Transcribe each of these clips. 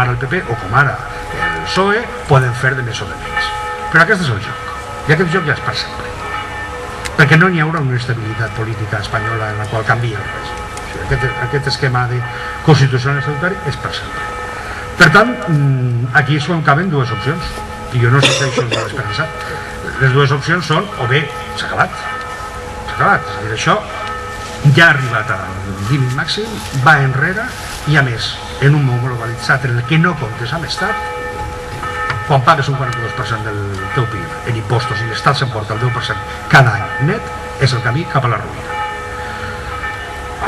ara el PP o com ara el PSOE poden fer de més o de menys. Però aquest és el joc, i aquest joc ja és per sempre, perquè no n'hi haurà una estabilitat política espanyola en la qual canvia el règim. Aquest esquema de constitucional estatutari és per sempre. Per tant, aquí s'ho caben dues opcions, i jo no sé si això és molt esperançat. Les dues opcions són, o bé, s'ha acabat, és a dir, això ja ha arribat al límit màxim, va enrere, i a més, en un món globalitzat en el que no comptes amb l'Estat, quan pagues un 42% del teu PIB en impostos i l'Estat s'emporta el 10% cada any net, és el camí cap a la ruïna.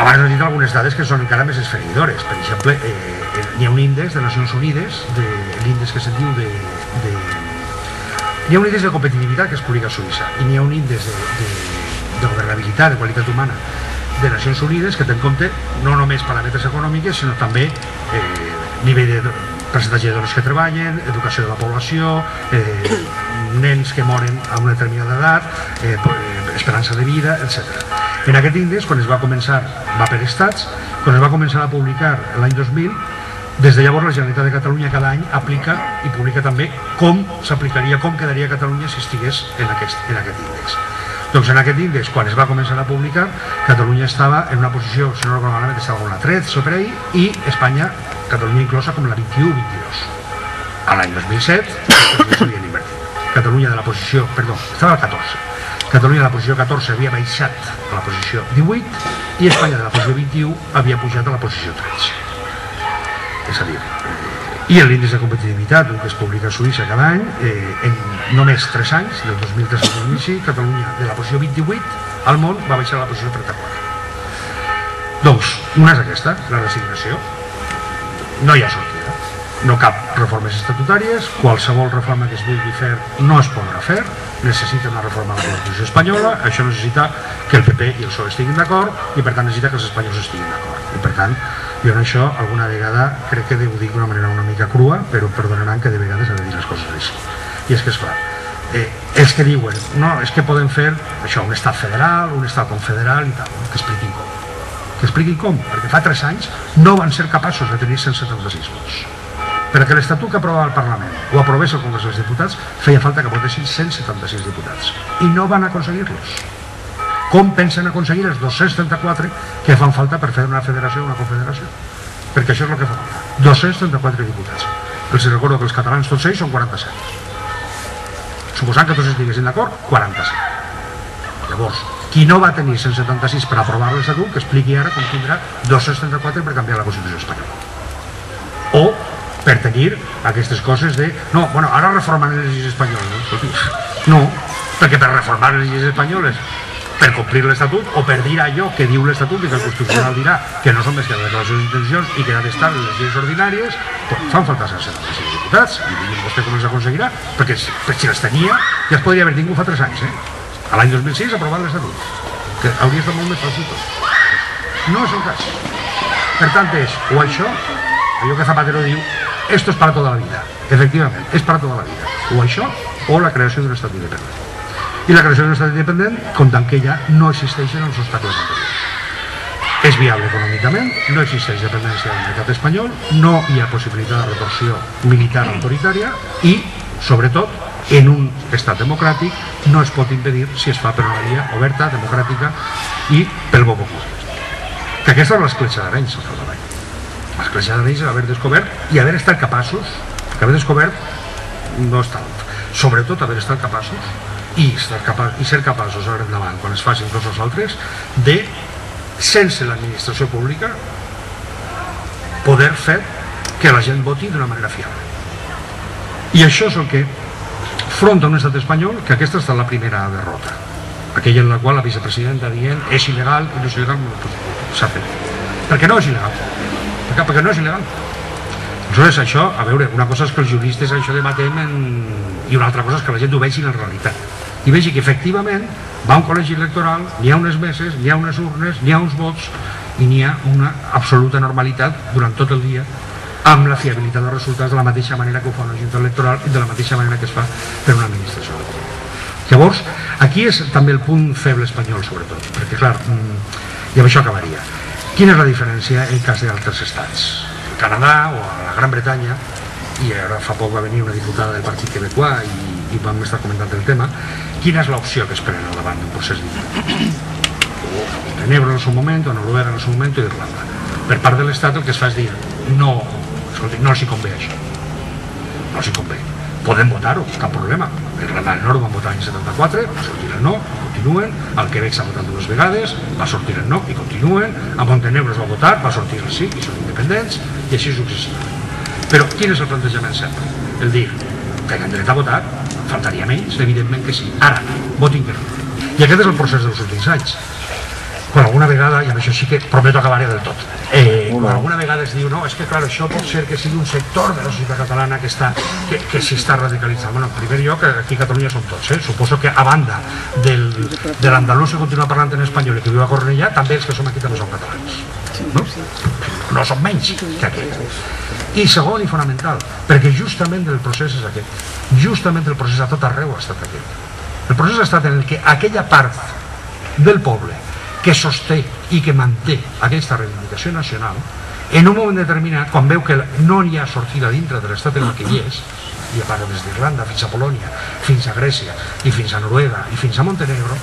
Abans he dit algunes dades que són encara més esfereïdores. Per exemple, hi ha un índex de Nacions Unides, l'índex que se'n diu hi ha un índex de competitivitat que es publica a Suïssa, i n'hi ha un índex de governabilitat, de qualitat humana de Nacions Unides que té en compte no només paràmetres econòmics, sinó també nivell de percentatge de dones que treballen, educació de la població, nens que moren a una determinada edat, esperança de vida, etc. En aquest índex, quan es va començar, va per estats, quan es va començar a publicar l'any 2000, des de llavors la Generalitat de Catalunya cada any aplica i publica també com s'aplicaria, com quedaria Catalunya si estigués en aquest índex. Doncs en aquest índex, quan es va començar a publicar, Catalunya estava en una posició, si no recordo malament, estava com la 13 o per ahí, i Espanya, Catalunya inclosa com la 21-22. A l'any 2007, s'havien invertit. Catalunya de la posició, perdó, estava al 14. Catalunya de la posició 14 havia baixat a la posició 18 i Espanya de la posició 21 havia pujat a la posició 13. És a dir, i l'índex de competitivitat que es publica a Suïssa cada any, en només 3 anys, del 2003 al 2005, Catalunya de la posició 28 al món va baixar a la posició 34. Doncs, una és aquesta, la resignació. No hi ha sortida. No cap reformes estatutàries, qualsevol reforma que es vulgui fer no es podrà fer, necessita una reforma de la Constitució espanyola, això necessita que el PP i el PSOE estiguin d'acord i per tant necessita que els espanyols estiguin d'acord. I per tant, jo en això alguna vegada crec que ho dic d'una manera una mica crua, però perdonaran que de vegades he de dir les coses així. I és que, esclar, els que diuen, no, és que poden fer això, un estat federal, un estat confederal i tal, que expliquin com. Que expliquin com, perquè fa 3 anys no van ser capaços de tenir 176 vots. Perquè l'Estatut que aprovava el Parlament o aprovés el Congrés dels Diputats feia falta que votessin 176 diputats i no van aconseguir-los. Com pensen aconseguir els 234 que fan falta per fer una federació o una confederació? Perquè això és el que fa falta. 234 diputats. Els recordo que els catalans tots ells són 47. Suposant que tots estiguessin d'acord, 47. Llavors, qui no va tenir 176 per aprovar l'Estatut, que expliqui ara com tindrà 234 per canviar la Constitució espanyola. O per tenir aquestes coses de... No, bueno, ara reformant les lleis espanyoles. No, perquè per reformar les lleis espanyoles, per complir l'Estatut, o per dir allò que diu l'Estatut i que el Constitucional dirà que no són més que les declaracions d'intencions i que ha d'estar en les lleis ordinàries, doncs fan falta 176 diputats, i diguin vostè com els aconseguirà, perquè si les tenia ja es podria haver tingut fa 3 anys, A l'any 2006 aprovat l'Estatut, que hauria estat molt més fàcil tot. No és el cas. Per tant, és o això, allò que Zapatero diu, esto es para toda la vida. Efectivament, és para toda la vida. O això, o la creació d'un estat independent. I la creació d'un estat independent, com tant que ja no existeixen els obstacles anteriors. És viable econòmicament, no existeix dependència del mercat espanyol, no hi ha possibilitat de retorsió militar autoritària i, sobretot, en un estat democràtic no es pot impedir si es fa per una via oberta, democràtica i pel bo popular. Que aquesta és l'escletxa d'Arenys al capdavall. L'escletxa d'Arenys és haver descobert i haver estat capaços, que haver descobert no és tant, sobretot haver estat capaços i ser capaços ara endavant, quan es facin tots els altres, de, sense l'administració pública, poder fer que la gent voti d'una manera fiable. I això és el que front a un estat espanyol, que aquesta ha estat la primera derrota, aquella en la qual la vicepresidenta dient és il·legal i no és il·legal, s'ha fet. Perquè no és il·legal. Perquè no és il·legal. Aleshores, això, a veure, una cosa és que els juristes això debatem i una altra cosa és que la gent ho vegi en la realitat. I vegi que efectivament va a un col·legi electoral, n'hi ha unes meses, n'hi ha unes urnes, n'hi ha uns vots i n'hi ha una absoluta normalitat durant tot el dia amb la fiabilitat dels resultats de la mateixa manera que ho fa una junta electoral i de la mateixa manera que es fa per una administració electoral. Llavors, aquí és també el punt feble espanyol, sobretot, perquè, clar, i amb això acabaria. Quina és la diferència en cas d'altres estats? En Canadà o a la Gran Bretanya, i ara fa poc va venir una diputada del Partit Quebecois i vam estar comentant el tema, quina és l'opció que es pren al davant d'un procés d'independència? Montenegro en el seu moment, o Noruega en el seu moment, o Irlanda. Per part de l'Estat el que es fa és dir no, escolti, no els hi convé això, no els hi convé. Podem votar-ho, cap problema. Irlanda del Nord van votar l'any 74, va sortir el no, continuen. Al Quebec s'ha votat dues vegades, va sortir el no i continuen. A Montenegro es va votar, va sortir el sí i són independents, i així successivament. Però quin és el plantejament sempre? El dir, tenen dret a votar, faltaria menys, evidentment que sí. Ara, votin que no. I aquest és el procés dels últims anys. Quan alguna vegada, i amb això sí que prometo acabaré del tot, quan alguna vegada es diu, no, és que clar, això pot ser que sigui un sector de la societat catalana que s'hi està radicalitzant. Bueno, en primer lloc, aquí a Catalunya som tots, suposo que a banda de l'andalús que continua parlant en espanyol i que viu a Cornellà, també els que som aquí també som catalans, no? No som menys que aquells. I segon i fonamental, perquè justament el procés és aquest, justament el procés a tot arreu ha estat aquest. El procés ha estat en el que aquella part del poble que sosté i que manté aquesta reivindicació nacional, en un moment determinat, quan veu que no hi ha sortida dintre de l'estat en el que hi és, i a part des d'Irlanda fins a Polònia, fins a Grècia, i fins a Noruega, i fins a Montenegro,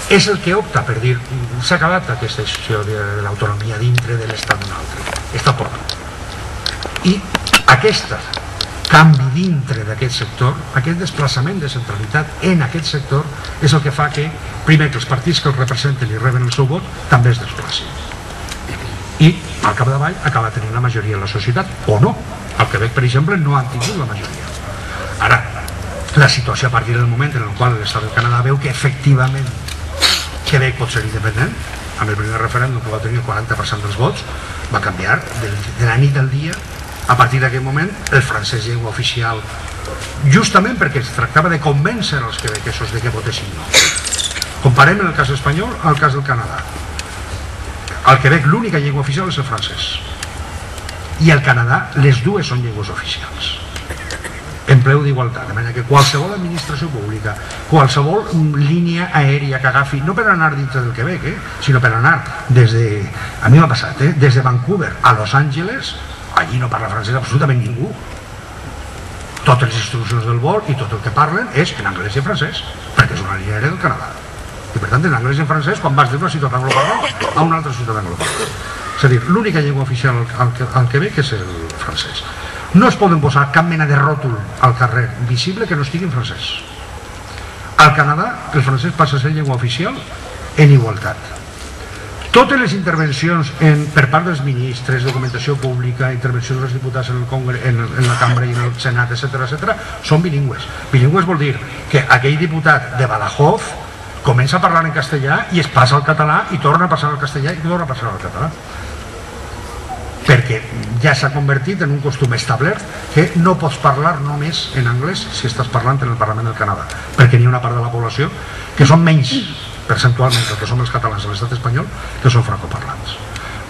és el que opta per dir s'ha acabat aquesta història de l'autonomia dintre de l'estat d'un altre. Està por. I aquest canvi dintre d'aquest sector, aquest desplaçament de centralitat en aquest sector, és el que fa que, primer, que els partits que el representen i reben el seu vot també es desplacin. I, al capdavall, acaba tenint la majoria de la societat, o no. Al Quebec, per exemple, no han tingut la majoria. Ara, la situació a partir del moment en el qual l'Estat del Canadà veu que efectivament Quebec pot ser independent, amb el primer referèndum que va tenir el 40% dels vots, va canviar de la nit al dia. A partir d'aquell moment, el francès llengua oficial, justament perquè es tractava de convèncer els quebequesos de que votessin no. Comparem el cas espanyol al cas del Canadà. Al Quebec l'única llengua oficial és el francès. I al Canadà les dues són llengües oficials. En preu d'igualtat, de manera que qualsevol administració pública, qualsevol línia aèria que agafi, no per anar dintre del Quebec, sinó per anar des de, a mi m'ha passat, des de Vancouver a Los Angeles, allí no parla francès absolutament ningú. Totes les instruccions del vol i tot el que parlen és en anglès i en francès, perquè és una línia aèria del Canadà. I per tant, en anglès i en francès, quan vas d'una ciutat angloparlant a una altra ciutat angloparlant. És a dir, l'única llengua oficial al Quebec és el francès. No es poden posar cap mena de ròtol al carrer visible que no estigui en francès. Al Canadà, el francès passa a ser llengua oficial en igualtat. Totes les intervencions per part dels ministres, documentació pública, intervenció dels diputats en la cambra i en el Senat, etc., són bilingües. Bilingües vol dir que aquell diputat de Badajoz comença a parlar en castellà i es passa al català i torna a passar al castellà i torna a passar al català. Perquè ja s'ha convertit en un costum establert que no pots parlar només en anglès si estàs parlant en el Parlament del Canadà, perquè n'hi ha una part de la població que són menys percentualment el que som els catalans a l'estat espanyol que són francoparlants.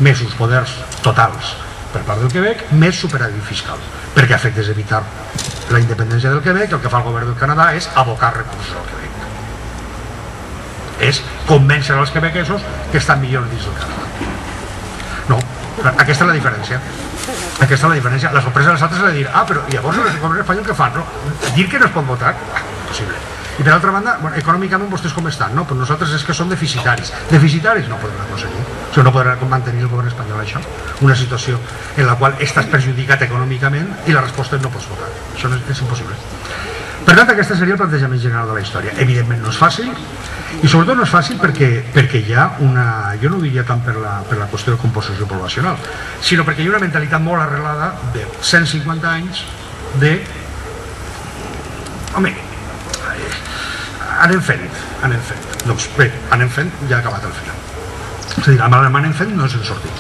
Més uns poders totals per part del Quebec, més superàvit fiscal, perquè a efectes d'evitar la independència del Quebec, el que fa el govern del Canadà és abocar recursos al Quebec. És convèncer als quebequesos que estan millor dins del Canadà. No, aquesta és la diferència. Aquesta és la diferència. La sorpresa dels altres és de dir, però llavors el govern espanyol què fa? Dir que no es pot votar? Impossible. I per altra banda, econòmicament vostès com estan? No, però nosaltres és que som deficitaris. Deficitaris no podran aconseguir. O sigui, no podrà mantenir el govern espanyol això. Una situació en la qual estàs perjudicat econòmicament i la resposta és no pots votar. Això és impossible. Per tant, aquest seria el plantejament general de la història. Evidentment no és fàcil, i sobretot no és fàcil perquè hi ha una, jo no ho diria tant per la qüestió de composició poblacional, sinó perquè hi ha una mentalitat molt arrelada de 150 anys de... Home, anem fent. Doncs bé, anem fent, ja ha acabat el final. És a dir, amb l'anem fent no ens en sortim.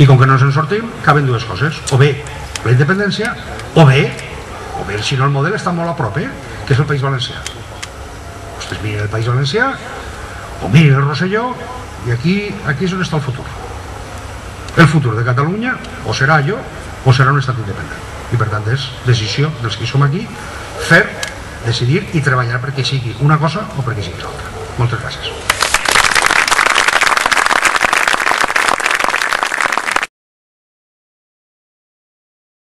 I com que no ens en sortim, caben dues coses. O bé la independència, o bé, si no el model està molt a prop, que és el País Valencià. Vostès miren el País Valencià, o miren el Rosselló, i aquí és on està el futur. El futur de Catalunya o serà allò, o serà un estat independent. I per tant és decisió dels que som aquí fer, decidir i treballar perquè sigui una cosa o perquè sigui l'altra. Moltes gràcies.